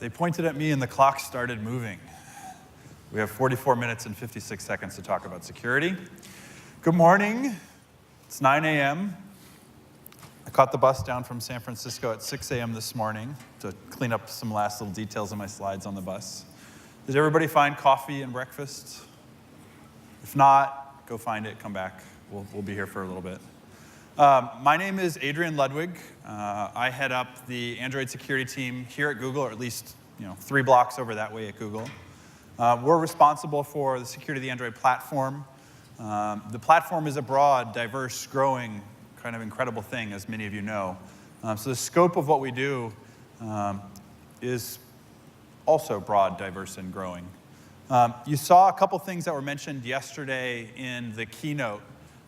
They pointed at me and the clock started moving. We have 44 minutes and 56 seconds to talk about security. Good morning. It's 9 a.m. I caught the bus down from San Francisco at 6 a.m. this morning to clean up some last little details in my slides on the bus. Did everybody find coffee and breakfast? If not, go find it, come back. We'll be here for a little bit. My name is Adrian Ludwig. I head up the Android security team here at Google, or at least 3 blocks over that way at Google. We're responsible for the security of the Android platform. The platform is a broad, diverse, growing, kind of incredible thing, as many of you know. So the scope of what we do is also broad, diverse, and growing. You saw a couple things that were mentioned yesterday in the keynote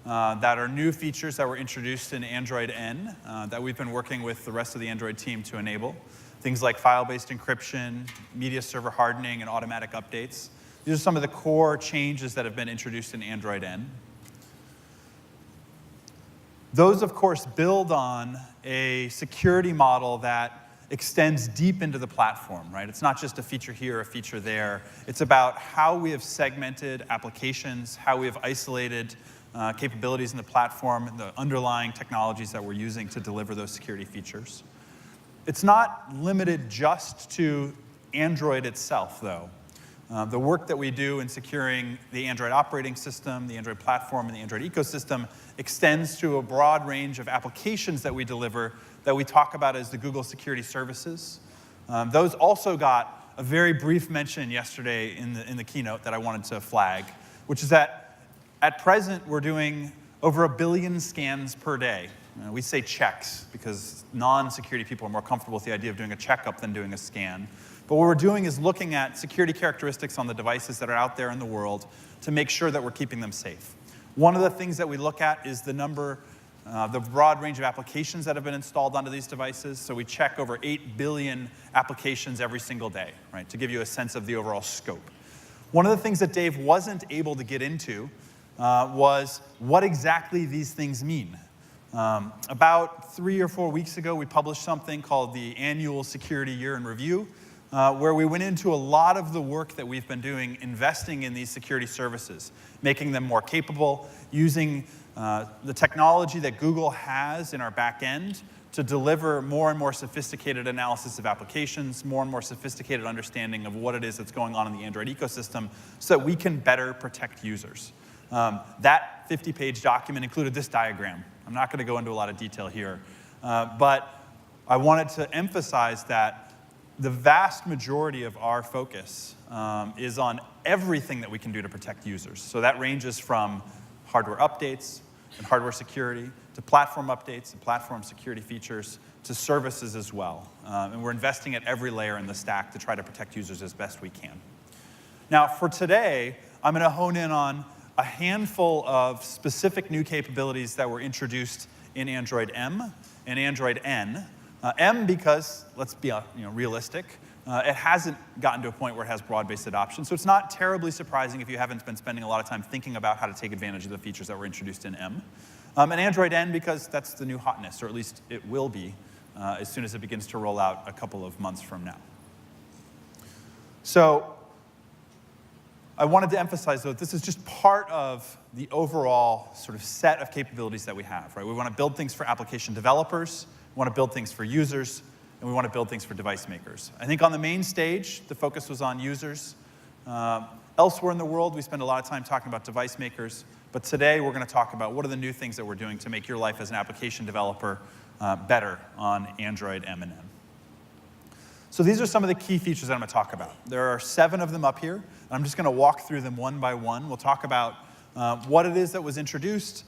that are new features that were introduced in Android N that we've been working with the rest of the Android team to enable. Things like file-based encryption, media server hardening, and automatic updates. These are some of the core changes that have been introduced in Android N. Those, of course, build on a security model that extends deep into the platform, right? It's not just a feature here, a feature there. It's about how we have segmented applications, how we have isolated capabilities in the platform, and the underlying technologies that we're using to deliver those security features. It's not limited just to Android itself, though. The work that we do in securing the Android operating system, the Android platform, and the Android ecosystem extends to a broad range of applications that we deliver that we talk about as the Google Security Services. Those also got a very brief mention yesterday in the keynote that I wanted to flag, which is that at present we're doing over 1 billion scans per day. We say checks because non-security people are more comfortable with the idea of doing a checkup than doing a scan. But what we're doing is looking at security characteristics on the devices that are out there in the world to make sure that we're keeping them safe. One of the things that we look at is the broad range of applications that have been installed onto these devices. So we check over 8 billion applications every single day, right, to give you a sense of the overall scope. One of the things that Dave wasn't able to get into was what exactly these things mean. About 3 or 4 weeks ago, we published something called the Annual Security Year in Review, where we went into a lot of the work that we've been doing investing in these security services, making them more capable, using the technology that Google has in our back end to deliver more and more sophisticated analysis of applications, more and more sophisticated understanding of what it is that's going on in the Android ecosystem so that we can better protect users. That 50-page document included this diagram. I'm not going to go into a lot of detail here, but I wanted to emphasize that the vast majority of our focus is on everything that we can do to protect users. So that ranges from hardware updates and hardware security to platform updates and platform security features to services as well. And we're investing at every layer in the stack to try to protect users as best we can. Now, for today, I'm going to hone in on a handful of specific new capabilities that were introduced in Android M and Android N. M because, let's be realistic, it hasn't gotten to a point where it has broad-based adoption, so it's not terribly surprising if you haven't been spending a lot of time thinking about how to take advantage of the features that were introduced in M. And Android N because that's the new hotness, or at least it will be as soon as it begins to roll out a couple of months from now. So I wanted to emphasize, though, that this is just part of the overall sort of set of capabilities that we have, right? We want to build things for application developers, we want to build things for users, and we want to build things for device makers. I think on the main stage, the focus was on users. Elsewhere in the world, we spend a lot of time talking about device makers, but today we're going to talk about what are the new things that we're doing to make your life as an application developer better on Android M and N. So these are some of the key features that I'm going to talk about. There are 7 of them up here. I'm just going to walk through them one by one. We'll talk about what it is that was introduced,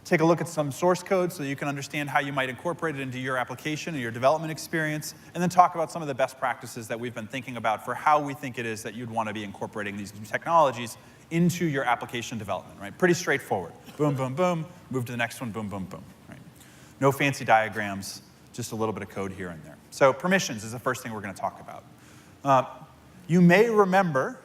take a look at some source code so that you can understand how you might incorporate it into your application and your development experience, and then talk about some of the best practices that we've been thinking about for how we think it is that you'd want to be incorporating these new technologies into your application development, right? Pretty straightforward. Boom, boom, boom, move to the next one, boom, boom, boom, right? No fancy diagrams, just a little bit of code here and there. So permissions is the first thing we're going to talk about. You may remember,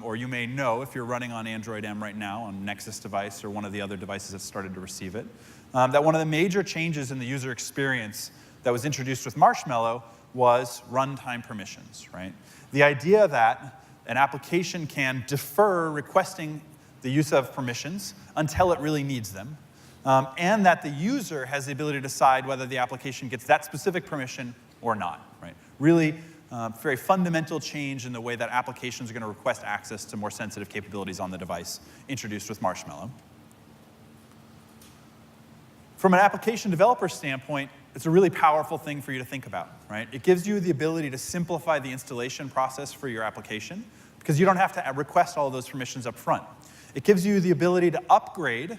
or you may know if you're running on Android M right now, on Nexus device or one of the other devices that started to receive it, that one of the major changes in the user experience that was introduced with Marshmallow was runtime permissions, right? The idea that an application can defer requesting the use of permissions until it really needs them, and that the user has the ability to decide whether the application gets that specific permission or not, right? Really very fundamental change in the way that applications are going to request access to more sensitive capabilities on the device, introduced with Marshmallow. From an application developer standpoint, it's a really powerful thing for you to think about, right? It gives you the ability to simplify the installation process for your application because you don't have to request all of those permissions up front. It gives you the ability to upgrade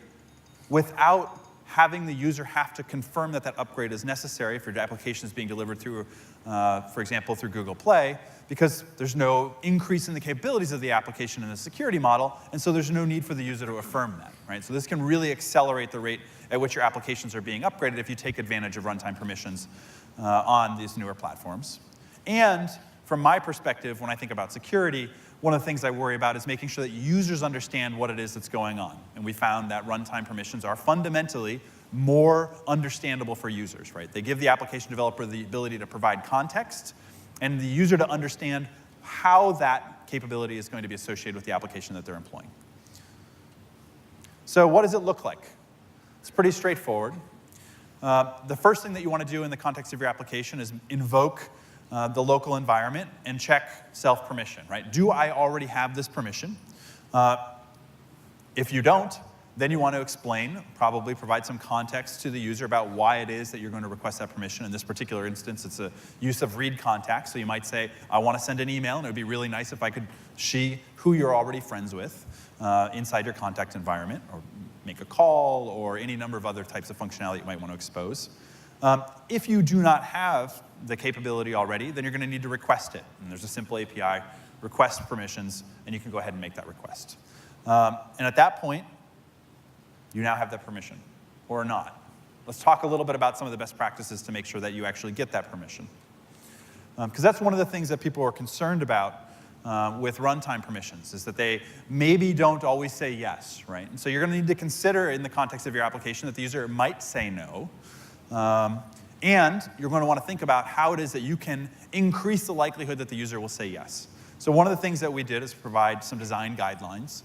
without having the user have to confirm that that upgrade is necessary if your application is being delivered through, for example, through Google Play, because there's no increase in the capabilities of the application in the security model, and so there's no need for the user to affirm that, right? So this can really accelerate the rate at which your applications are being upgraded if you take advantage of runtime permissions on these newer platforms. And from my perspective, when I think about security, one of the things I worry about is making sure that users understand what it is that's going on. And we found that runtime permissions are fundamentally more understandable for users, right? They give the application developer the ability to provide context and the user to understand how that capability is going to be associated with the application that they're employing. So what does it look like? It's pretty straightforward. The first thing that you want to do in the context of your application is invoke the local environment and check self-permission, right? Do I already have this permission? If you don't, then you want to explain, probably provide some context to the user about why it is that you're going to request that permission. In this particular instance, it's a use of read contacts. So you might say, I want to send an email, and it would be really nice if I could see who you're already friends with inside your contact environment, or make a call, or any number of other types of functionality you might want to expose. If you do not have the capability already, then you're going to need to request it. And there's a simple API, request permissions, and you can go ahead and make that request. And at that point, you now have that permission, or not. Let's talk a little bit about some of the best practices to make sure that you actually get that permission. Because that's one of the things that people are concerned about with runtime permissions, is that they maybe don't always say yes, right? And so you're going to need to consider in the context of your application that the user might say no. And you're going to want to think about how it is that you can increase the likelihood that the user will say yes. So one of the things that we did is provide some design guidelines.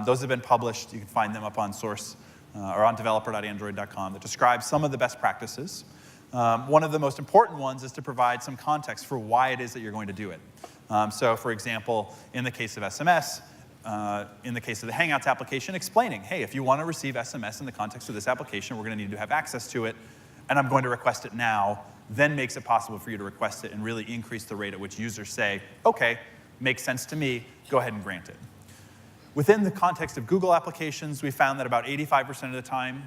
Those have been published. You can find them up on source or on developer.android.com that describe some of the best practices. One of the most important ones is to provide some context for why it is that you're going to do it. So for example, in the case of SMS, in the case of the Hangouts application, explaining, hey, if you want to receive SMS in the context of this application, we're going to need to have access to it, and I'm going to request it now, then makes it possible for you to request it and really increase the rate at which users say, okay, makes sense to me, go ahead and grant it. Within the context of Google applications, we found that about 85% of the time,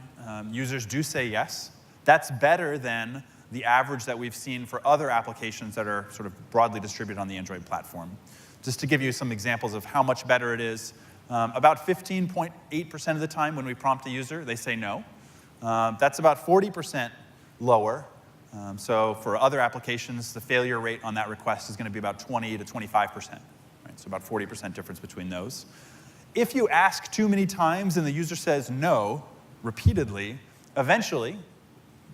users do say yes. That's better than the average that we've seen for other applications that are sort of broadly distributed on the Android platform. Just to give you some examples of how much better it is, about 15.8% of the time when we prompt a user, they say no. That's about 40% lower. So for other applications, the failure rate on that request is going to be about 20 to 25%. Right? So about 40% difference between those. If you ask too many times and the user says no repeatedly, eventually,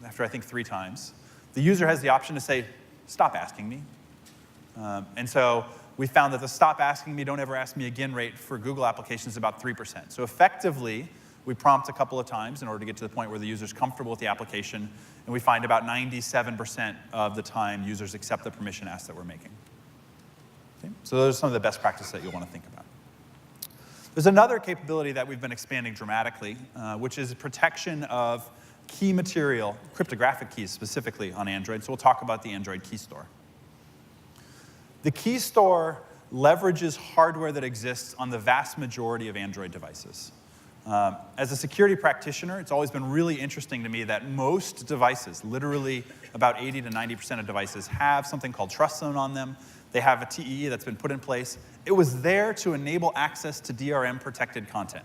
after I think 3 times, the user has the option to say, stop asking me. And so we found that the stop asking me, don't ever ask me again rate for Google applications is about 3%. So effectively, we prompt a couple of times in order to get to the point where the user's comfortable with the application, and we find about 97% of the time users accept the permission ask that we're making. Okay? So those are some of the best practices that you'll want to think about. There's another capability that we've been expanding dramatically, which is protection of key material, cryptographic keys specifically on Android. So we'll talk about the Android Key Store. The Key Store leverages hardware that exists on the vast majority of Android devices. As a security practitioner, it's always been really interesting to me that most devices, literally about 80 to 90% of devices, have something called Trust Zone on them. They have a TEE that's been put in place. It was there to enable access to DRM-protected content.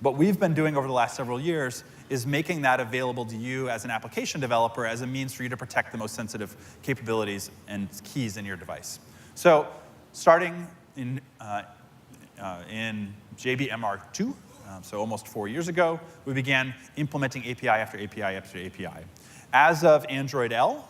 What we've been doing over the last several years is making that available to you as an application developer as a means for you to protect the most sensitive capabilities and keys in your device. So starting in JBMR2, so almost 4 years ago, we began implementing API after API after API. As of Android L,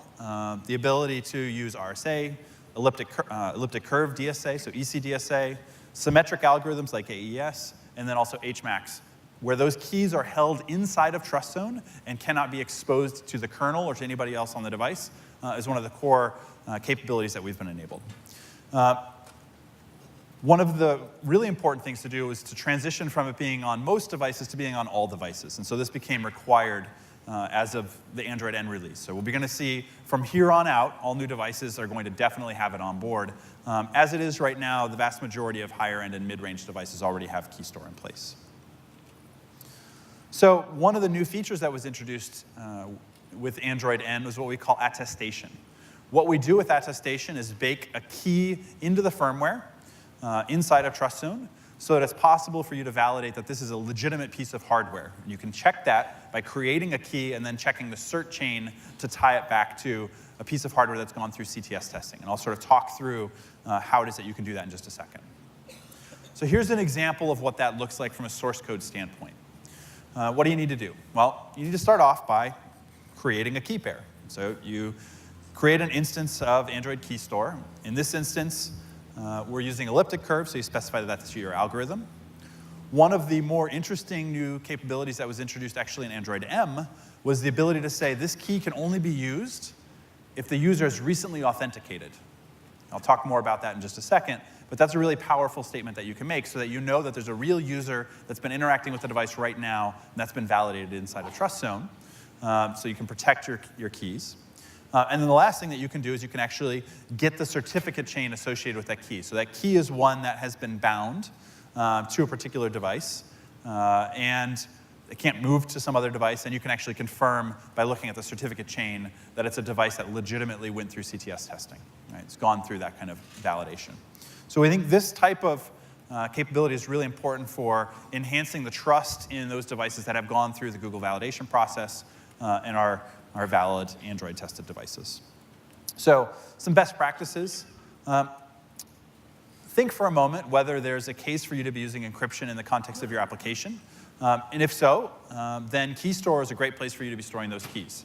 the ability to use RSA, elliptic curve DSA, so ECDSA, symmetric algorithms like AES, and then also HMAX, where those keys are held inside of trust zone and cannot be exposed to the kernel or to anybody else on the device, is one of the core capabilities that we've been enabled. One of the really important things to do is to transition from it being on most devices to being on all devices. And so this became required as of the Android N release. So we're going to see from here on out, all new devices are going to definitely have it on board. As it is right now, the vast majority of higher-end and mid-range devices already have KeyStore in place. So one of the new features that was introduced with Android N was what we call attestation. What we do with attestation is bake a key into the firmware inside of TrustZone so that it's possible for you to validate that this is a legitimate piece of hardware. You can check that by creating a key and then checking the cert chain to tie it back to a piece of hardware that's gone through CTS testing. And I'll sort of talk through how it is that you can do that in just a second. So here's an example of what that looks like from a source code standpoint. What do you need to do? Well, you need to start off by creating a key pair. So you create an instance of Android KeyStore. In this instance, we're using elliptic curve, so you specify that that's your algorithm. One of the more interesting new capabilities that was introduced actually in Android M was the ability to say this key can only be used if the user is recently authenticated. I'll talk more about that in just a second, but that's a really powerful statement that you can make so that you know that there's a real user that's been interacting with the device right now, and that's been validated inside of TrustZone, so you can protect your keys. And then the last thing that you can do is you can actually get the certificate chain associated with that key. So that key is one that has been bound to a particular device, and it can't move to some other device, and you can actually confirm by looking at the certificate chain that it's a device that legitimately went through CTS testing. Right? It's gone through that kind of validation. So we think this type of capability is really important for enhancing the trust in those devices that have gone through the Google validation process and are valid Android tested devices. So some best practices. Think for a moment whether there's a case for you to be using encryption in the context of your application. And if so, then KeyStore is a great place for you to be storing those keys.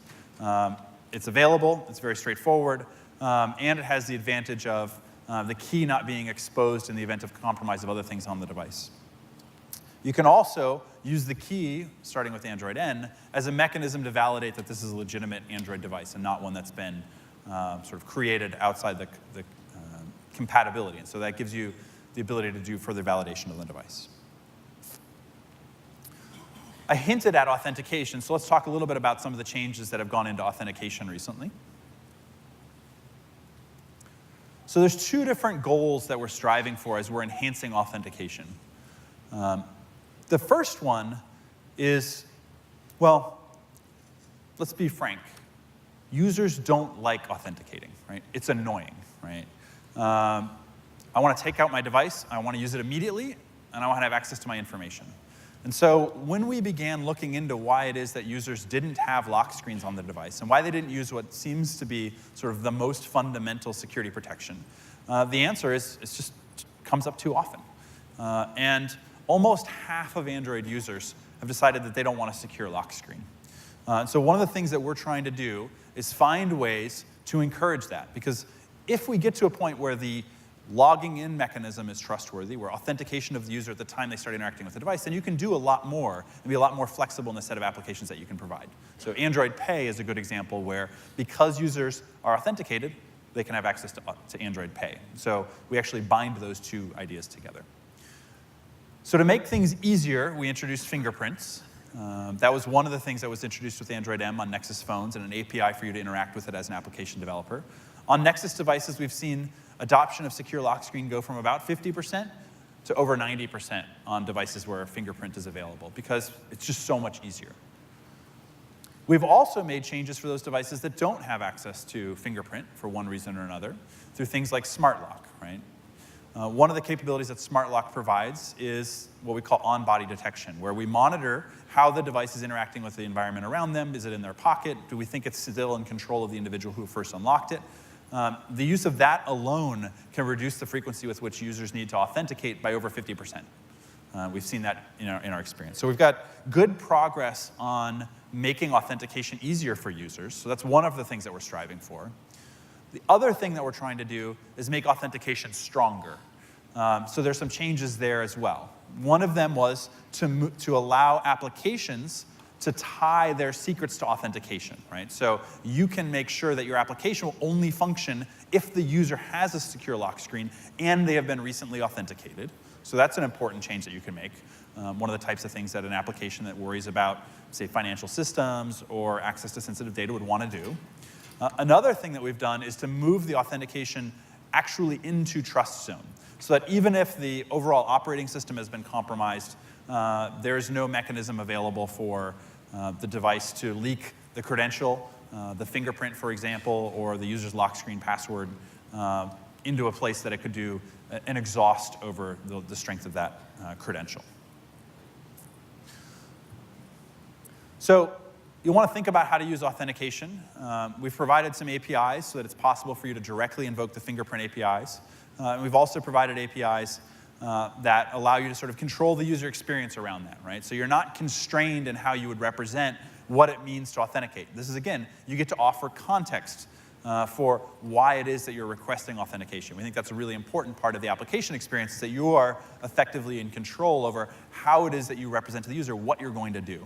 It's available, it's very straightforward, and it has the advantage of the key not being exposed in the event of compromise of other things on the device. You can also use the key, starting with Android N, as a mechanism to validate that this is a legitimate Android device and not one that's been sort of created outside the compatibility. And so that gives you the ability to do further validation of the device. I hinted at authentication, so let's talk a little bit about some of the changes that have gone into authentication recently. So there's two different goals that we're striving for as we're enhancing authentication. The first one is, well, let's be frank. Users don't like authenticating, right? It's annoying, right? I want to take out my device, I want to use it immediately, and I want to have access to my information. And so when we began looking into why it is that users didn't have lock screens on the device and why they didn't use what seems to be sort of the most fundamental security protection, the answer is it just comes up too often. And almost half of Android users have decided that they don't want a secure lock screen. So one of the things that we're trying to do is find ways to encourage that. Because if we get to a point where the logging in mechanism is trustworthy, where authentication of the user at the time they start interacting with the device, then you can do a lot more and be a lot more flexible in the set of applications that you can provide. So Android Pay is a good example where because users are authenticated, they can have access to Android Pay. So we actually bind those two ideas together. So to make things easier, we introduced fingerprints. That was one of the things that was introduced with Android M on Nexus phones and an API for you to interact with it as an application developer. On Nexus devices, we've seen adoption of secure lock screen go from about 50% to over 90% on devices where a fingerprint is available because it's just so much easier. We've also made changes for those devices that don't have access to fingerprint for one reason or another through things like Smart Lock, right? One of the capabilities that Smart Lock provides is what we call on-body detection, where we monitor how the device is interacting with the environment around them. Is it in their pocket? Do we think it's still in control of the individual who first unlocked it? The use of that alone can reduce the frequency with which users need to authenticate by over 50%. We've seen that in our experience. So we've got good progress on making authentication easier for users. So that's one of the things that we're striving for. The other thing that we're trying to do is make authentication stronger. So there's some changes there as well. One of them was to allow applications to tie their secrets to authentication, right? So you can make sure that your application will only function if the user has a secure lock screen and they have been recently authenticated. So that's an important change that you can make. One of the types of things that an application that worries about, say, financial systems or access to sensitive data would want to do. Another thing that we've done is to move the authentication actually into trust zone, so that even if the overall operating system has been compromised, there's no mechanism available for the device to leak the credential, the fingerprint, for example, or the user's lock screen password into a place that it could do an exhaust over the strength of that credential. So you want to think about how to use authentication. We've provided some APIs so that it's possible for you to directly invoke the fingerprint APIs. And we've also provided APIs that allow you to sort of control the user experience around that, right? So you're not constrained in how you would represent what it means to authenticate. This is, again, you get to offer context for why it is that you're requesting authentication. We think that's a really important part of the application experience, is that you are effectively in control over how it is that you represent to the user what you're going to do.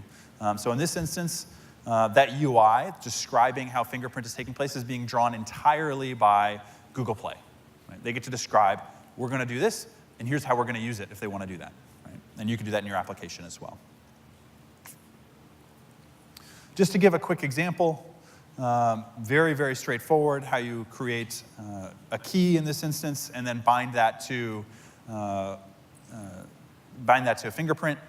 So in this instance, that UI describing how fingerprint is taking place is being drawn entirely by Google Play. Right? They get to describe, we're going to do this, and here's how we're going to use it if they want to do that. Right? And you can do that in your application as well. Just to give a quick example, very, very straightforward, how you create a key in this instance and then bind that to a fingerprint.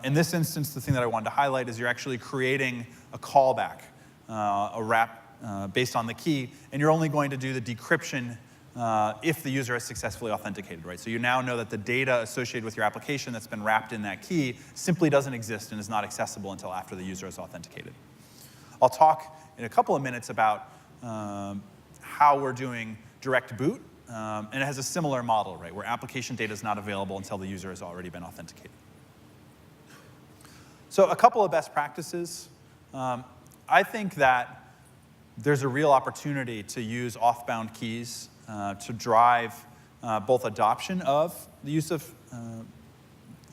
In this instance, the thing that I wanted to highlight is you're actually creating a callback, a wrap based on the key, and you're only going to do the decryption if the user has successfully authenticated, right? So you now know that the data associated with your application that's been wrapped in that key simply doesn't exist and is not accessible until after the user is authenticated. I'll talk in a couple of minutes about how we're doing direct boot, and it has a similar model, right, where application data is not available until the user has already been authenticated. So a couple of best practices. I think that there's a real opportunity to use off-bound keys to drive both adoption of the use of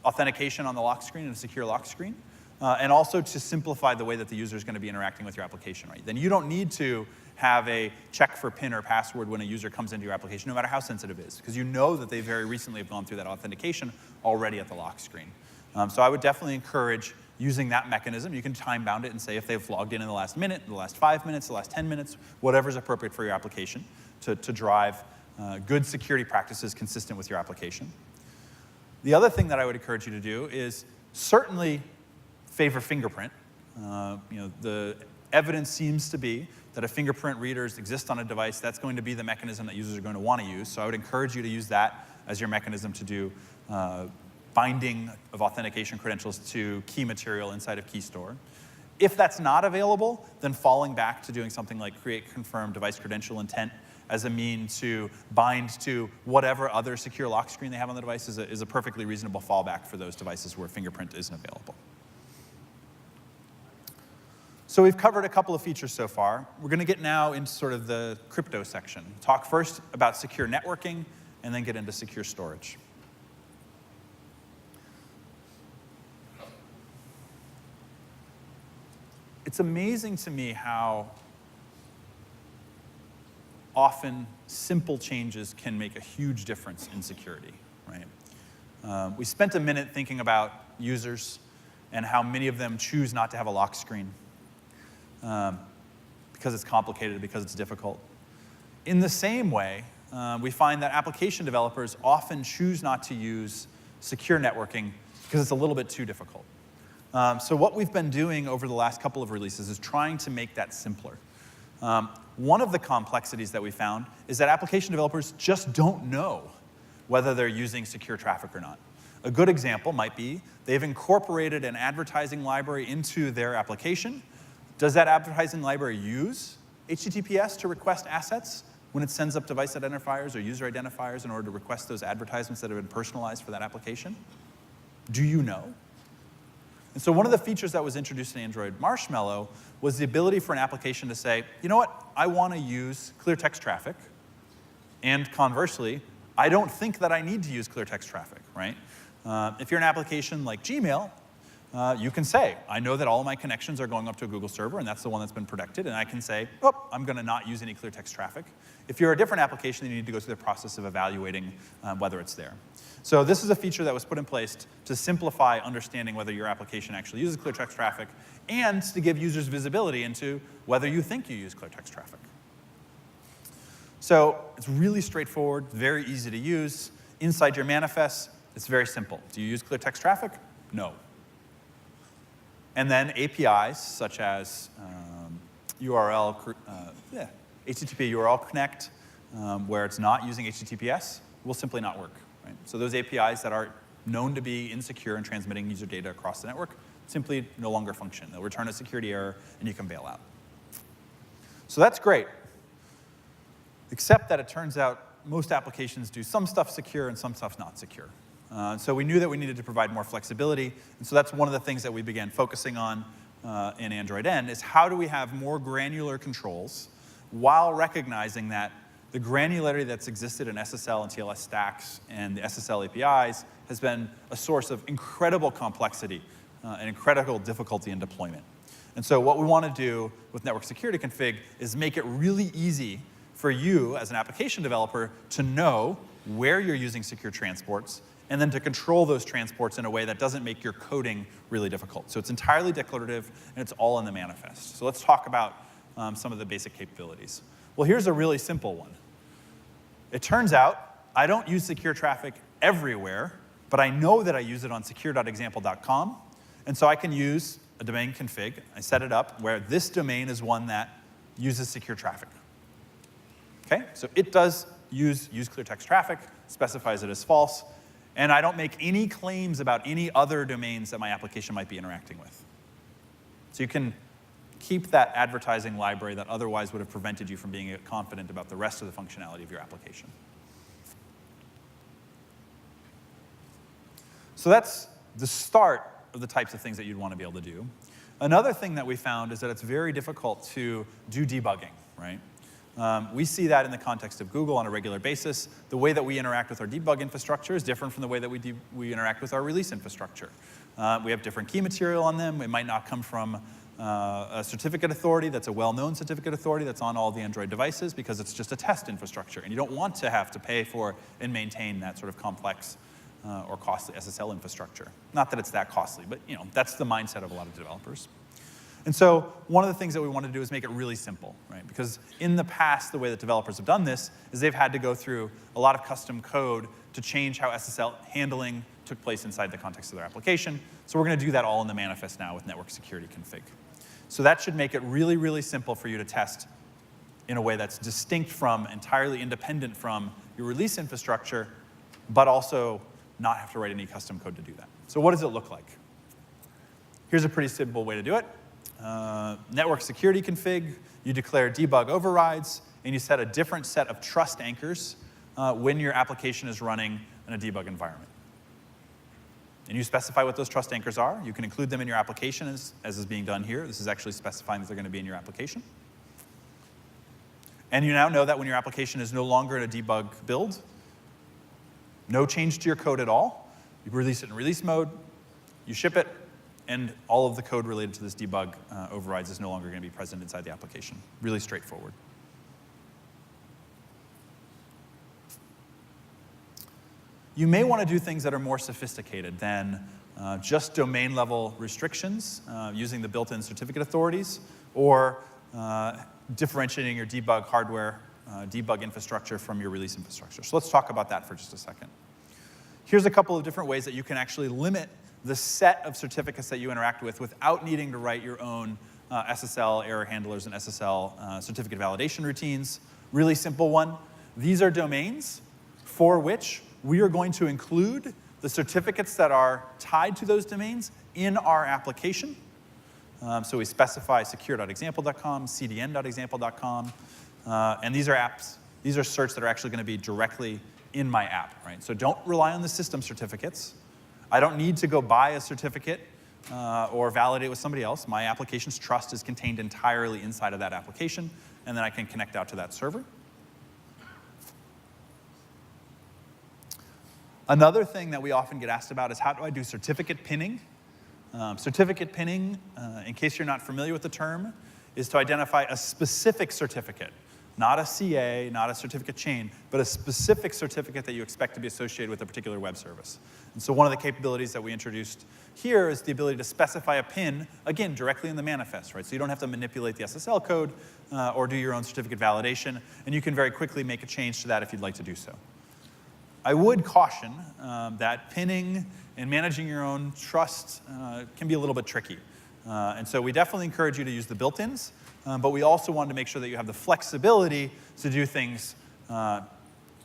authentication on the lock screen and a secure lock screen, and also to simplify the way that the user is going to be interacting with your application. Right? Then you don't need to have a check for PIN or password when a user comes into your application, no matter how sensitive it is, because you know that they very recently have gone through that authentication already at the lock screen. So I would definitely encourage using that mechanism. You can time bound it and say if they've logged in the last minute, the last 5 minutes, the last 10 minutes, whatever's appropriate for your application to drive good security practices consistent with your application. The other thing that I would encourage you to do is certainly favor fingerprint. The evidence seems to be that if fingerprint readers exist on a device, that's going to be the mechanism that users are going to want to use. So I would encourage you to use that as your mechanism to do binding of authentication credentials to key material inside of KeyStore. If that's not available, then falling back to doing something like create confirm device credential intent as a mean to bind to whatever other secure lock screen they have on the device is a perfectly reasonable fallback for those devices where fingerprint isn't available. So we've covered a couple of features so far. We're going to get now into sort of the crypto section. Talk first about secure networking, and then get into secure storage. It's amazing to me how often simple changes can make a huge difference in security, right? We spent a minute thinking about users and how many of them choose not to have a lock screen because it's complicated, because it's difficult. In the same way, we find that application developers often choose not to use secure networking because it's a little bit too difficult. So what we've been doing over the last couple of releases is trying to make that simpler. One of the complexities that we found is that application developers just don't know whether they're using secure traffic or not. A good example might be they've incorporated an advertising library into their application. Does that advertising library use HTTPS to request assets when it sends up device identifiers or user identifiers in order to request those advertisements that have been personalized for that application? Do you know? And so one of the features that was introduced in Android Marshmallow was the ability for an application to say, you know what, I want to use clear text traffic, and conversely, I don't think that I need to use clear text traffic, right? If you're an application like Gmail, you can say, I know that all of my connections are going up to a Google server, and that's the one that's been protected, and I can say, oh, I'm going to not use any clear text traffic. If you're a different application, then you need to go through the process of evaluating whether it's there. So this is a feature that was put in place to simplify understanding whether your application actually uses clear text traffic and to give users visibility into whether you think you use clear text traffic. So it's really straightforward, very easy to use. Inside your manifest, it's very simple. Do you use clear text traffic? No. And then APIs such as HTTP URL Connect, where it's not using HTTPS, will simply not work. Right? So those APIs that are known to be insecure and transmitting user data across the network simply no longer function. They'll return a security error, and you can bail out. So that's great, except that it turns out most applications do some stuff secure and some stuff not secure. So we knew that we needed to provide more flexibility, and so that's one of the things that we began focusing on in Android N, is how do we have more granular controls while recognizing that the granularity that's existed in SSL and TLS stacks and the SSL APIs has been a source of incredible complexity and incredible difficulty in deployment. And so what we want to do with network security config is make it really easy for you as an application developer to know where you're using secure transports and then to control those transports in a way that doesn't make your coding really difficult. So it's entirely declarative, and it's all in the manifest. So let's talk about some of the basic capabilities. Well, here's a really simple one. It turns out I don't use secure traffic everywhere, but I know that I use it on secure.example.com, and so I can use a domain config. I set it up where this domain is one that uses secure traffic. Okay, so it does use clear text traffic, specifies it as false, and I don't make any claims about any other domains that my application might be interacting with. So you can keep that advertising library that otherwise would have prevented you from being confident about the rest of the functionality of your application. So that's the start of the types of things that you'd want to be able to do. Another thing that we found is that it's very difficult to do debugging, right? We see that in the context of Google on a regular basis. The way that we interact with our debug infrastructure is different from the way that we interact with our release infrastructure. We have different key material on them. It might not come from a certificate authority that's a well-known certificate authority that's on all the Android devices because it's just a test infrastructure. And you don't want to have to pay for and maintain that sort of complex or costly SSL infrastructure. Not that it's that costly, but that's the mindset of a lot of developers. And so one of the things that we want to do is make it really simple, right? Because in the past, the way that developers have done this is they've had to go through a lot of custom code to change how SSL handling took place inside the context of their application. So we're going to do that all in the manifest now with network security config. So that should make it really, really simple for you to test in a way that's distinct from, entirely independent from your release infrastructure, but also not have to write any custom code to do that. So what does it look like? Here's a pretty simple way to do it. Network security config, you declare debug overrides, and you set a different set of trust anchors when your application is running in a debug environment. And you specify what those trust anchors are. You can include them in your application as is being done here. This is actually specifying that they're going to be in your application. And you now know that when your application is no longer in a debug build, no change to your code at all, you release it in release mode, you ship it, and all of the code related to this debug overrides is no longer going to be present inside the application. Really straightforward. You may want to do things that are more sophisticated than just domain-level restrictions using the built-in certificate authorities or differentiating your debug hardware, debug infrastructure from your release infrastructure. So let's talk about that for just a second. Here's a couple of different ways that you can actually limit the set of certificates that you interact with without needing to write your own SSL error handlers and SSL certificate validation routines. Really simple one. These are domains for which we are going to include the certificates that are tied to those domains in our application. So we specify secure.example.com, cdn.example.com, and these are apps. These are certs that are actually going to be directly in my app, right? So don't rely on the system certificates. I don't need to go buy a certificate or validate with somebody else. My application's trust is contained entirely inside of that application, and then I can connect out to that server. Another thing that we often get asked about is how do I do certificate pinning? Certificate pinning, in case you're not familiar with the term, is to identify a specific certificate, not a CA, not a certificate chain, but a specific certificate that you expect to be associated with a particular web service. And so one of the capabilities that we introduced here is the ability to specify a pin, again, directly in the manifest, right? So you don't have to manipulate the SSL code or do your own certificate validation, and you can very quickly make a change to that if you'd like to do so. I would caution that pinning and managing your own trust can be a little bit tricky. And so we definitely encourage you to use the built-ins, but we also wanted to make sure that you have the flexibility to do things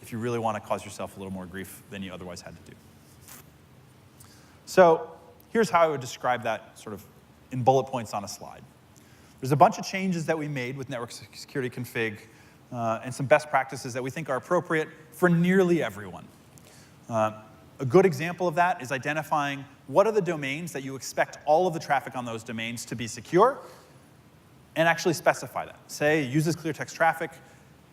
if you really want to cause yourself a little more grief than you otherwise had to do. So here's how I would describe that sort of in bullet points on a slide. There's a bunch of changes that we made with network security config and some best practices that we think are appropriate for nearly everyone. A good example of that is identifying what are the domains that you expect all of the traffic on those domains to be secure, and actually specify that. Say it uses clear text traffic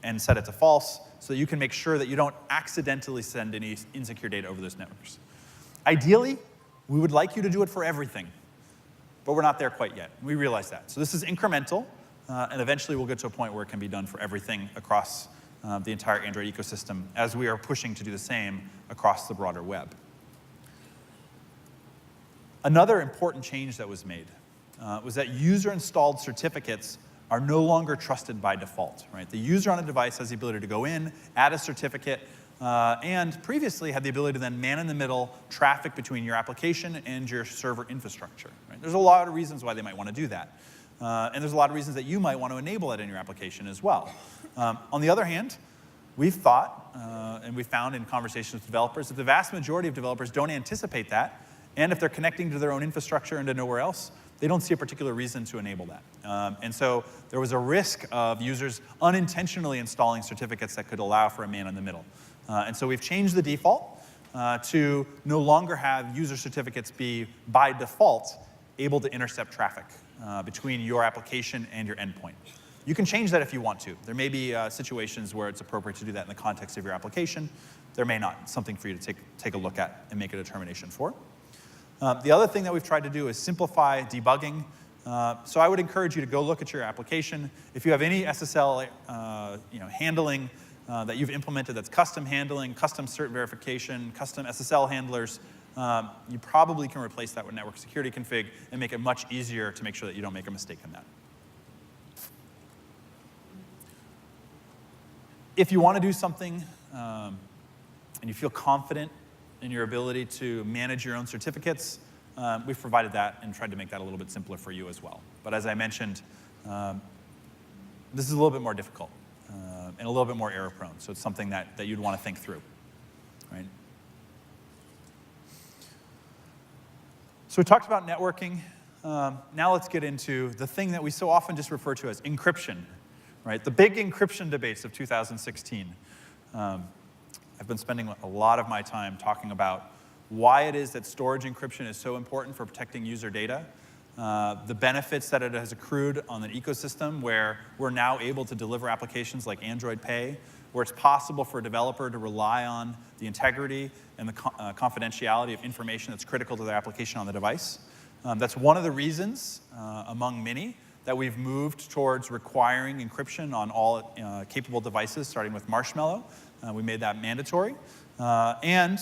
and set it to false so that you can make sure that you don't accidentally send any insecure data over those networks. Ideally, we would like you to do it for everything, but we're not there quite yet. We realize that. So this is incremental, and eventually we'll get to a point where it can be done for everything across the entire Android ecosystem, as we are pushing to do the same across the broader web. Another important change that was made was that user-installed certificates are no longer trusted by default, right? The user on a device has the ability to go in, add a certificate, and previously had the ability to then man-in-the-middle traffic between your application and your server infrastructure, right? There's a lot of reasons why they might want to do that. And there's a lot of reasons that you might want to enable it in your application as well. On the other hand, we've thought, and we found in conversations with developers, that the vast majority of developers don't anticipate that, and if they're connecting to their own infrastructure and to nowhere else, they don't see a particular reason to enable that. And so there was a risk of users unintentionally installing certificates that could allow for a man-in-the-middle. And so we've changed the default to no longer have user certificates be, by default, able to intercept traffic between your application and your endpoint. You can change that if you want to. There may be situations where it's appropriate to do that in the context of your application. There may not. It's something for you to take a look at and make a determination for. The other thing that we've tried to do is simplify debugging. So I would encourage you to go look at your application. If you have any SSL handling that you've implemented that's custom handling, custom cert verification, custom SSL handlers, you probably can replace that with network security config and make it much easier to make sure that you don't make a mistake in that. If you want to do something and you feel confident in your ability to manage your own certificates, we've provided that and tried to make that a little bit simpler for you as well. But as I mentioned, this is a little bit more difficult and a little bit more error prone, so it's something that you'd want to think through, right? So we talked about networking. Now let's get into the thing that we so often just refer to as encryption, right? The big encryption debates of 2016. I've been spending a lot of my time talking about why it is that storage encryption is so important for protecting user data, the benefits that it has accrued on an ecosystem where we're now able to deliver applications like Android Pay, where it's possible for a developer to rely on the integrity and the confidentiality of information that's critical to their application on the device. That's one of the reasons, among many, that we've moved towards requiring encryption on all capable devices, starting with Marshmallow. We made that mandatory. And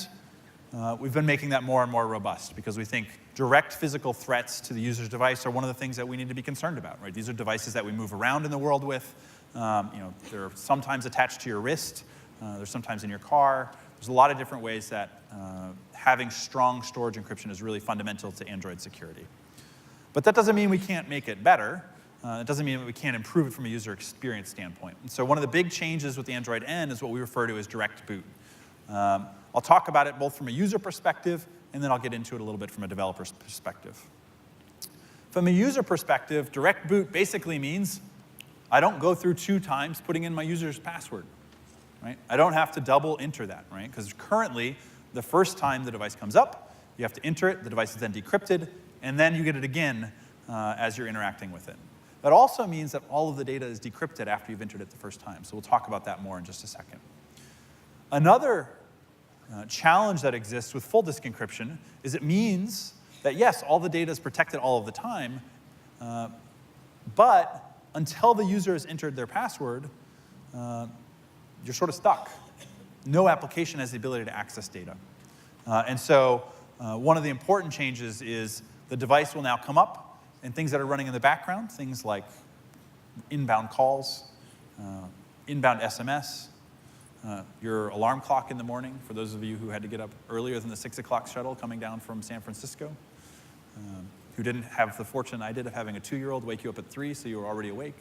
we've been making that more and more robust because we think direct physical threats to the user's device are one of the things that we need to be concerned about, right? These are devices that we move around in the world with. They're sometimes attached to your wrist. They're sometimes in your car. There's a lot of different ways that having strong storage encryption is really fundamental to Android security. But that doesn't mean we can't make it better. It doesn't mean that we can't improve it from a user experience standpoint. And so one of the big changes with the Android N is what we refer to as direct boot. I'll talk about it both from a user perspective, and then I'll get into it a little bit from a developer's perspective. From a user perspective, direct boot basically means I don't go through 2 times putting in my user's password, right? I don't have to double enter that, right? Because currently, the first time the device comes up, You have to enter it, the device is then decrypted, and then you get it again as you're interacting with it. That also means that all of the data is decrypted after you've entered it the first time. So we'll talk about that more in just a second. Another challenge that exists with full disk encryption is it means that, yes, all the data is protected all of the time, but until the user has entered their password, you're sort of stuck. No application has the ability to access data. And so one of the important changes is the device will now come up, and things that are running in the background, things like inbound calls, inbound SMS, your alarm clock in the morning, for those of you who had to get up earlier than the 6 o'clock shuttle coming down from San Francisco, who didn't have the fortune I did of having a 2-year-old wake you up at 3 so you were already awake.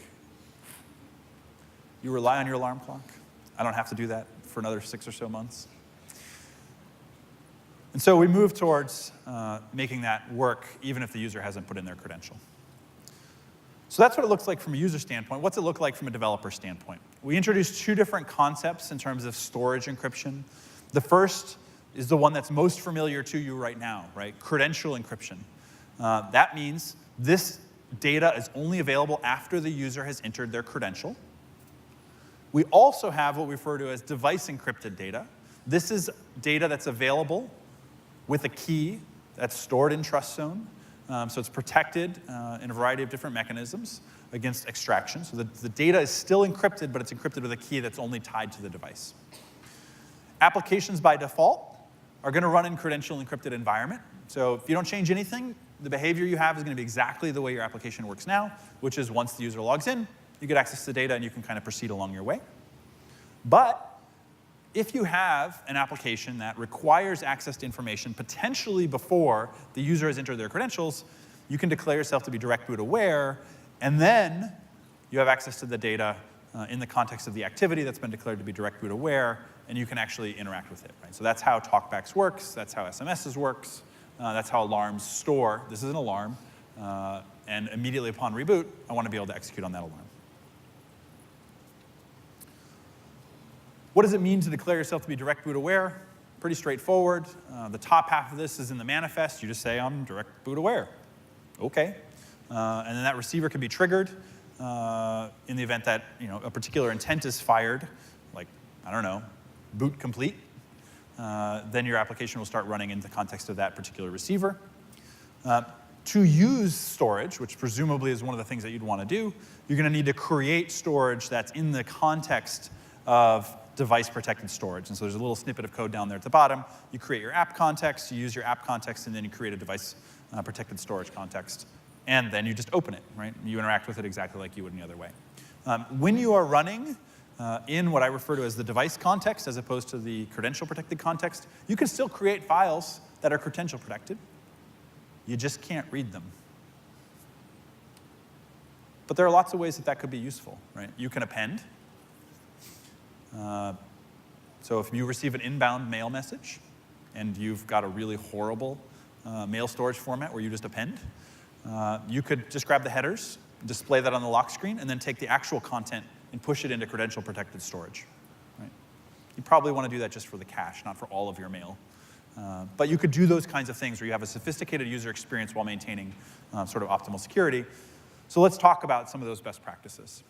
You rely on your alarm clock. I don't have to do that for another 6 or so months. And so we move towards making that work even if the user hasn't put in their credential. So that's what it looks like from a user standpoint. What's it look like from a developer standpoint? We introduced 2 different concepts in terms of storage encryption. The first is the one that's most familiar to you right now, right? Credential encryption. That means this data is only available after the user has entered their credential. We also have what we refer to as device encrypted data. This is data that's available with a key that's stored in TrustZone. So it's protected in a variety of different mechanisms against extraction. So the data is still encrypted, but it's encrypted with a key that's only tied to the device. Applications by default are going to run in credential encrypted environment. So if you don't change anything, the behavior you have is going to be exactly the way your application works now, which is once the user logs in, you get access to data and you can kind of proceed along your way. But if you have an application that requires access to information potentially before the user has entered their credentials, you can declare yourself to be direct boot aware, and then you have access to the data in the context of the activity that's been declared to be direct boot aware, and you can actually interact with it. Right? So that's how TalkBacks works, that's how SMSs works, that's how alarms store. This is an alarm, and immediately upon reboot, I want to be able to execute on that alarm. What does it mean to declare yourself to be direct boot aware? Pretty straightforward. The top half of this is in the manifest. You just say, I'm direct boot aware. OK. And then that receiver can be triggered in the event that a particular intent is fired, like, I don't know, boot complete. Then your application will start running in the context of that particular receiver. To use storage, which presumably is one of the things that you'd want to do, you're going to need to create storage that's in the context of device-protected storage. And so there's a little snippet of code down there at the bottom. You create your app context, you use your app context, and then you create a device-protected storage context. And then you just open it, right? You interact with it exactly like you would any other way. When you are running in what I refer to as the device context as opposed to the credential-protected context, you can still create files that are credential-protected. You just can't read them. But there are lots of ways that could be useful, right? You can append. So if you receive an inbound mail message and you've got a really horrible mail storage format where you just append, you could just grab the headers, display that on the lock screen, and then take the actual content and push it into credential-protected storage. Right? You probably want to do that just for the cache, not for all of your mail. But you could do those kinds of things where you have a sophisticated user experience while maintaining sort of optimal security. So let's talk about some of those best practices.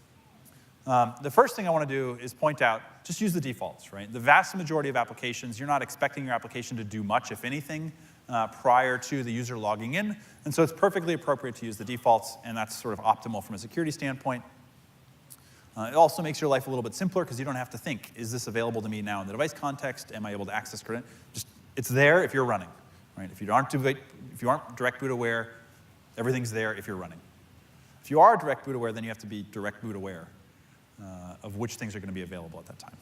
The first thing I want to do is point out, just use the defaults, right? The vast majority of applications, you're not expecting your application to do much, if anything, prior to the user logging in. And so it's perfectly appropriate to use the defaults, and that's sort of optimal from a security standpoint. It also makes your life a little bit simpler because you don't have to think, is this available to me now in the device context? Am I able to access credit? Just, it's there if you're running, right? If you aren't direct boot aware, everything's there if you're running. If you are direct boot aware, then you have to be direct boot aware of which things are going to be available at that time.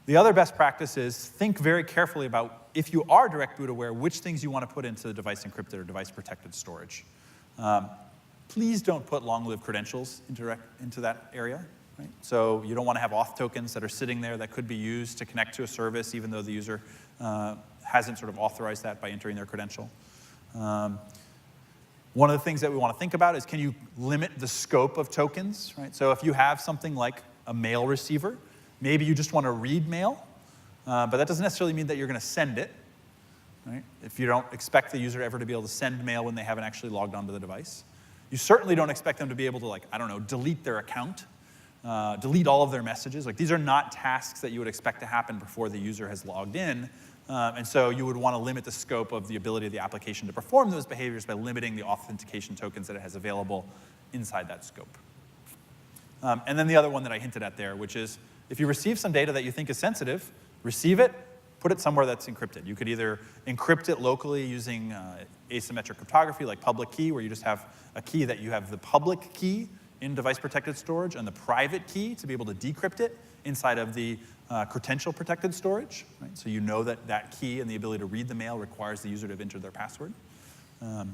The other best practice is think very carefully about, if you are direct boot aware, which things you want to put into device encrypted or device protected storage. Please don't put long-lived credentials into that area. Right? So you don't want to have auth tokens that are sitting there that could be used to connect to a service, even though the user hasn't sort of authorized that by entering their credential. One of the things that we want to think about is, can you limit the scope of tokens? Right? So if you have something like a mail receiver, maybe you just want to read mail, but that doesn't necessarily mean that you're going to send it. right? If you don't expect the user ever to be able to send mail when they haven't actually logged onto the device. You certainly don't expect them to be able to, like, I don't know, delete their account, delete all of their messages. Like, these are not tasks that you would expect to happen before the user has logged in. And so you would want to limit the scope of the ability of the application to perform those behaviors by limiting the authentication tokens that it has available inside that scope. And then the other one that I hinted at there, which is if you receive some data that you think is sensitive, receive it, put it somewhere that's encrypted. You could either encrypt it locally using asymmetric cryptography like public key, where you just have a key that you have the public key in device-protected storage and the private key to be able to decrypt it inside of the credential-protected storage. Right? So you know that that key and the ability to read the mail requires the user to have entered their password. So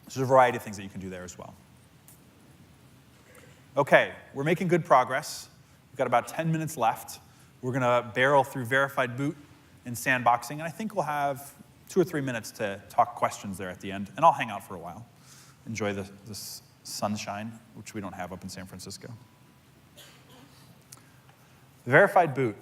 there's a variety of things that you can do there as well. OK, we're making good progress. We've got about 10 minutes left. We're going to barrel through verified boot and sandboxing, and I think we'll have 2 or 3 minutes to talk questions there at the end, and I'll hang out for a while. Enjoy this sunshine, which we don't have up in San Francisco. The verified boot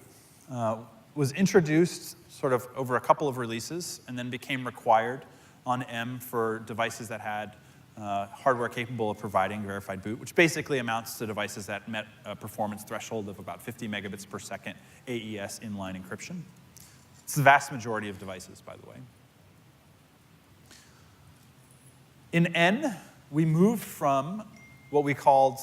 was introduced sort of over a couple of releases and then became required on M for devices that had hardware capable of providing verified boot, which basically amounts to devices that met a performance threshold of about 50 megabits per second AES inline encryption. It's the vast majority of devices, by the way. In N, we moved from what we called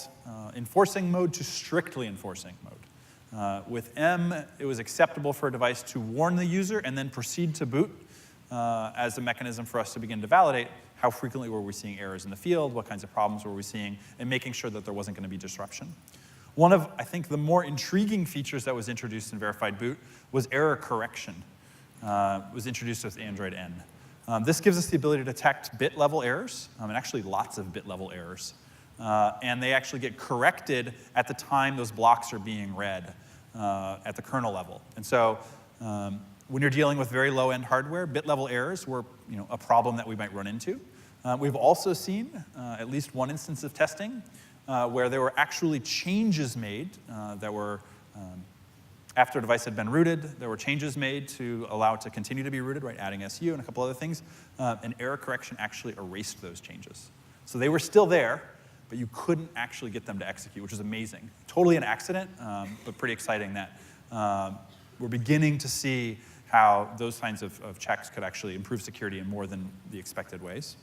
enforcing mode to strictly enforcing mode. With M, it was acceptable for a device to warn the user and then proceed to boot as a mechanism for us to begin to validate how frequently were we seeing errors in the field, what kinds of problems were we seeing, and making sure that there wasn't going to be disruption. One of, I think, the more intriguing features that was introduced in verified boot was error correction. It was introduced with Android N. This gives us the ability to detect bit-level errors, and actually lots of bit-level errors. And they actually get corrected at the time those blocks are being read at the kernel level. And so when you're dealing with very low-end hardware, bit-level errors were a problem that we might run into. We've also seen at least one instance of testing where there were actually changes made that were, after a device had been rooted, there were changes made to allow it to continue to be rooted, right, adding SU and a couple other things, and error correction actually erased those changes. So they were still there, but you couldn't actually get them to execute, which is amazing. Totally an accident, but pretty exciting that we're beginning to see how those kinds of checks could actually improve security in more than the expected ways.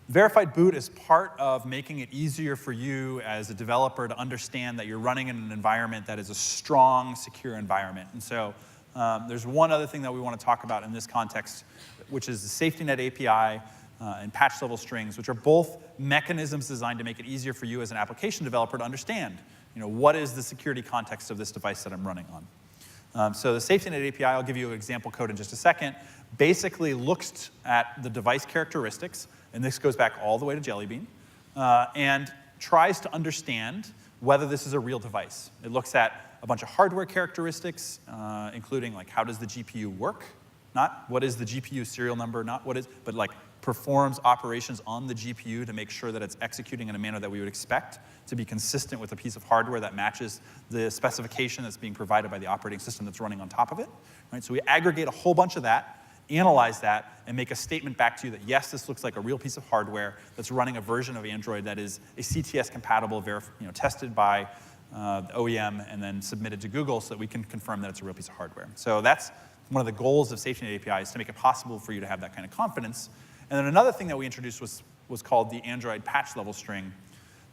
Verified boot is part of making it easier for you as a developer to understand that you're running in an environment that is a strong, secure environment. And so there's one other thing that we want to talk about in this context, which is the SafetyNet API and patch level strings, which are both mechanisms designed to make it easier for you as an application developer to understand, what is the security context of this device that I'm running on. So the SafetyNet API, I'll give you an example code in just a second, basically looks at the device characteristics, and this goes back all the way to Jelly Bean, and tries to understand whether this is a real device. It looks at a bunch of hardware characteristics, including like how does the GPU work, not what is the GPU serial number, not what is, but like performs operations on the GPU to make sure that it's executing in a manner that we would expect to be consistent with a piece of hardware that matches the specification that's being provided by the operating system that's running on top of it. Right? So we aggregate a whole bunch of that, analyze that, and make a statement back to you that, yes, this looks like a real piece of hardware that's running a version of Android that is a CTS-compatible, tested by the OEM and then submitted to Google so that we can confirm that it's a real piece of hardware. So that's one of the goals of SafetyNet API is to make it possible for you to have that kind of confidence. And then another thing that we introduced was called the Android patch level string.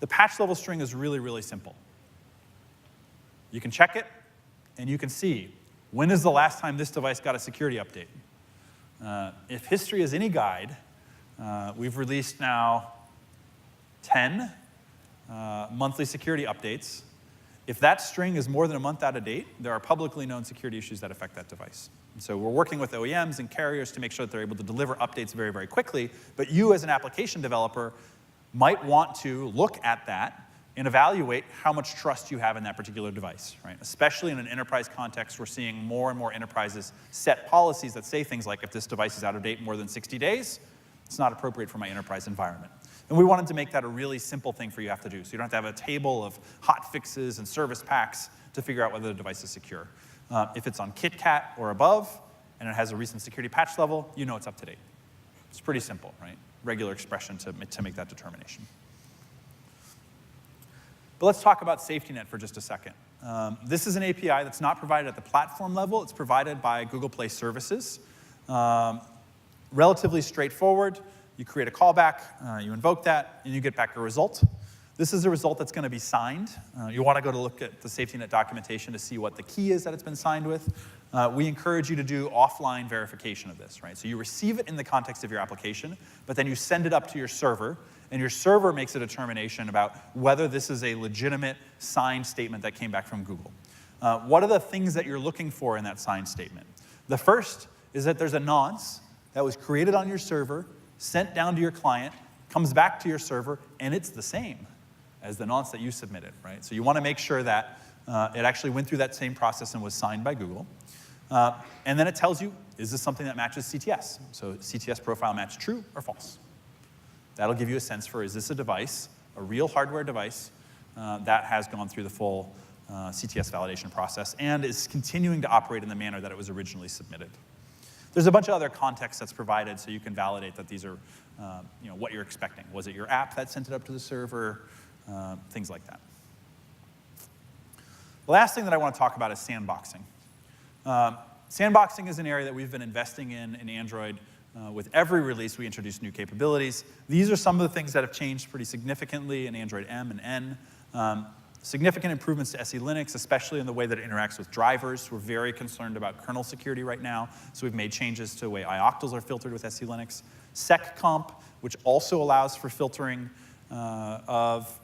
The patch level string is really, really simple. You can check it, and you can see when is the last time this device got a security update. If history is any guide, we've released now 10 monthly security updates. If that string is more than a month out of date, there are publicly known security issues that affect that device. And so we're working with OEMs and carriers to make sure that they're able to deliver updates very, very quickly. But you as an application developer might want to look at that and evaluate how much trust you have in that particular device, right? Especially in an enterprise context, we're seeing more and more enterprises set policies that say things like, if this device is out of date more than 60 days, it's not appropriate for my enterprise environment. And we wanted to make that a really simple thing for you to have to do. So you don't have to have a table of hot fixes and service packs to figure out whether the device is secure. If it's on KitKat or above, and it has a recent security patch level, you know it's up to date. It's pretty simple, right? Regular expression to make that determination. But let's talk about SafetyNet for just a second. This is an API that's not provided at the platform level. It's provided by Google Play Services. Relatively straightforward. You create a callback, you invoke that, and you get back a result. This is a result that's going to be signed. You want to go to look at the SafetyNet documentation to see what the key is that it's been signed with. We encourage you to do offline verification of this, right? So you receive it in the context of your application, but then you send it up to your server, and your server makes a determination about whether this is a legitimate signed statement that came back from Google. What are the things that you're looking for in that signed statement? The first is that there's a nonce that was created on your server, sent down to your client, comes back to your server, and it's the same as the nonce that you submitted, right? So you want to make sure that it actually went through that same process and was signed by Google. And then it tells you, is this something that matches CTS? So CTS profile match true or false? That'll give you a sense for, is this a device, a real hardware device, that has gone through the full CTS validation process and is continuing to operate in the manner that it was originally submitted. There's a bunch of other context that's provided so you can validate that these are what you're expecting. Was it your app that sent it up to the server? Things like that. The last thing that I want to talk about is sandboxing. Sandboxing is an area that we've been investing in Android. With every release, we introduce new capabilities. These are some of the things that have changed pretty significantly in Android M and N. Significant improvements to SE Linux, especially in the way that it interacts with drivers. We're very concerned about kernel security right now, so we've made changes to the way ioctls are filtered with SE Linux. SecComp, which also allows for filtering of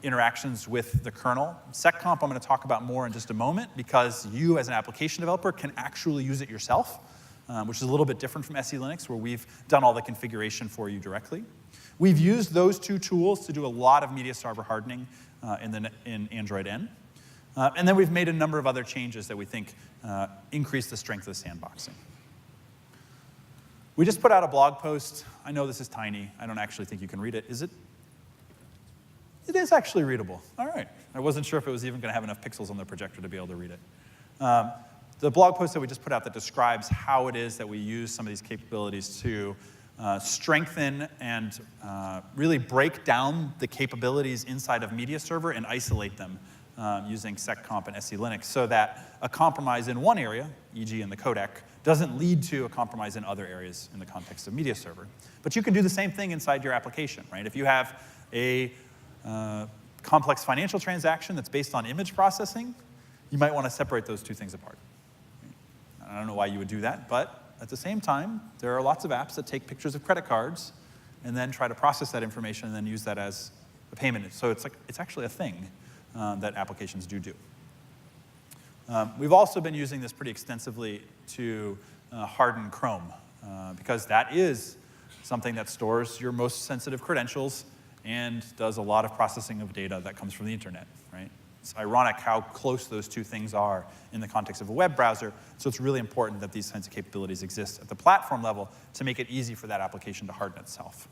interactions with the kernel. SecComp I'm going to talk about more in just a moment because you as an application developer can actually use it yourself, which is a little bit different from SE Linux where we've done all the configuration for you directly. We've used those two tools to do a lot of media server hardening in Android N. And then we've made a number of other changes that we think increase the strength of the sandboxing. We just put out a blog post. I know this is tiny. I don't actually think you can read it. Is it? It is actually readable. All right. I wasn't sure if it was even going to have enough pixels on the projector to be able to read it. The blog post that we just put out that describes how it is that we use some of these capabilities to strengthen and really break down the capabilities inside of Media Server and isolate them using SecComp and SE Linux so that a compromise in one area, e.g. in the codec, doesn't lead to a compromise in other areas in the context of Media Server. But you can do the same thing inside your application, right? If you have a complex financial transaction that's based on image processing, you might want to separate those two things apart. I don't know why you would do that, but at the same time, there are lots of apps that take pictures of credit cards and then try to process that information and then use that as a payment. So it's actually a thing that applications do. We've also been using this pretty extensively to harden Chrome because that is something that stores your most sensitive credentials and does a lot of processing of data that comes from the internet, right? It's ironic how close those two things are in the context of a web browser, so it's really important that these kinds of capabilities exist at the platform level to make it easy for that application to harden itself.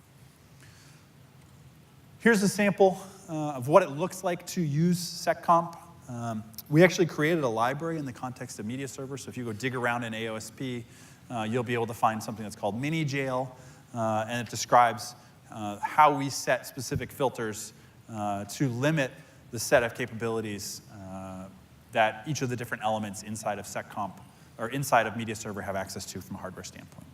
Here's a sample of what it looks like to use SecComp. We actually created a library in the context of Media Server, so if you go dig around in AOSP, you'll be able to find something that's called MiniJail, and it describes how we set specific filters to limit the set of capabilities that each of the different elements inside of SecComp or inside of Media Server have access to from a hardware standpoint.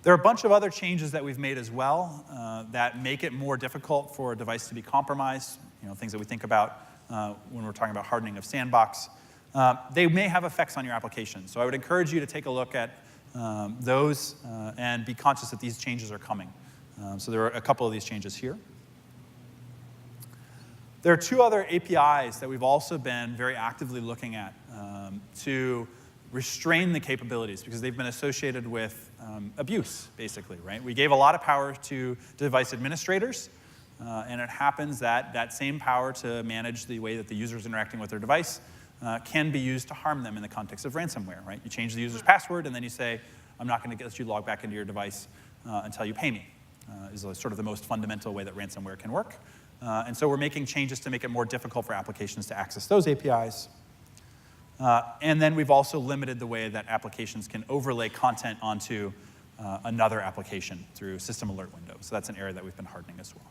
There are a bunch of other changes that we've made as well that make it more difficult for a device to be compromised, things that we think about when we're talking about hardening of sandbox. They may have effects on your application, so I would encourage you to take a look at those and be conscious that these changes are coming. So there are a couple of these changes here. There are two other APIs that we've also been very actively looking at to restrain the capabilities because they've been associated with abuse, basically, right? We gave a lot of power to device administrators, and it happens that that same power to manage the way that the user is interacting with their device can be used to harm them in the context of ransomware, right? You change the user's password, and then you say, I'm not going to let you log back into your device until you pay me, is sort of the most fundamental way that ransomware can work. And so we're making changes to make it more difficult for applications to access those APIs. And then we've also limited the way that applications can overlay content onto another application through system alert windows. So that's an area that we've been hardening as well.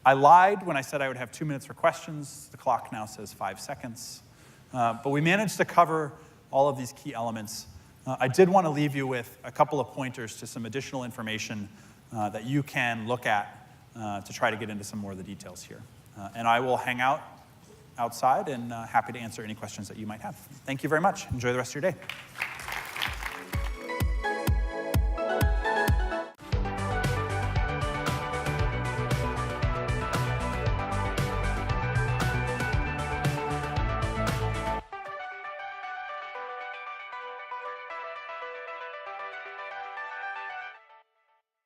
I lied when I said I would have 2 minutes for questions. The clock now says 5 seconds. But we managed to cover all of these key elements. I did want to leave you with a couple of pointers to some additional information that you can look at to try to get into some more of the details here. And I will hang out outside and happy to answer any questions that you might have. Thank you very much. Enjoy the rest of your day.